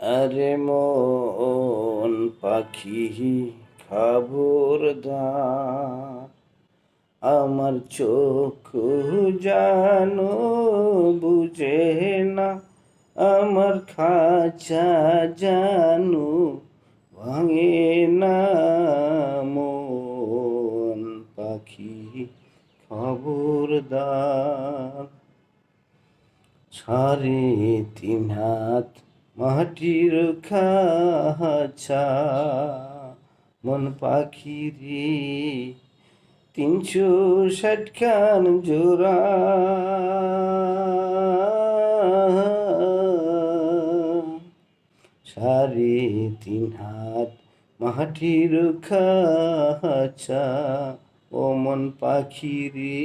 আরে মন পাখি খবরদার, আমার চোখ জানো বুঝে না, আমার খাঁচা জানো ভাঙে না। মন পাখি খবরদার, 3.5 হাত মাটির খাঁচা, মন পাখি রে 360 খান জোড়া। 3.5 হাত মাটির খাঁচা, ও মন পাখি রে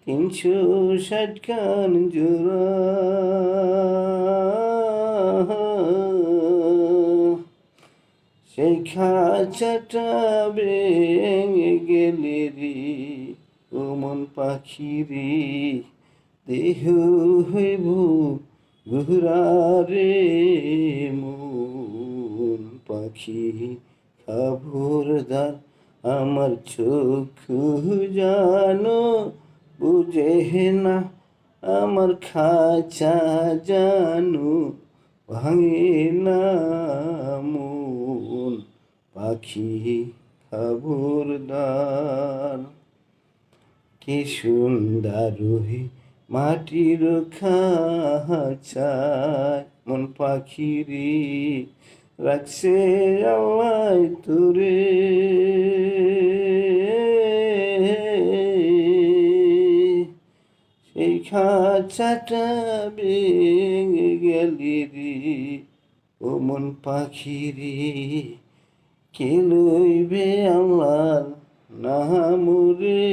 360 খান জোড়া। সেই খাঁচাটা ভেঙে গেলে রে, ও মন পাখি রে দেহ হইব ঘুরারে। মন পাখি খবরদার, আমার চোখ জানো বুঝে না, আমার খাঁচা জানো ভাঙে না। মন পাখি খবরদার, কি সুন্দর মাটির খাঁচায় মন পাখি রে রাখছে আল্লাহ তোরে। সেই খাঁচাটা ভেঙে গেলি রে, ও মন পাখি রে কে লইবে আমার নাম রে।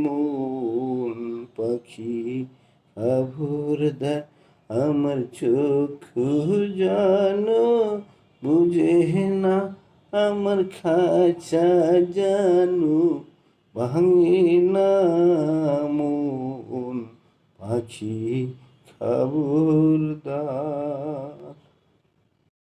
মন পাখি খবরদার, আমার চোখ জানো বুঝে না, আমার খাঁচা জানো ভাঙে না। মন পাখি খবরদার।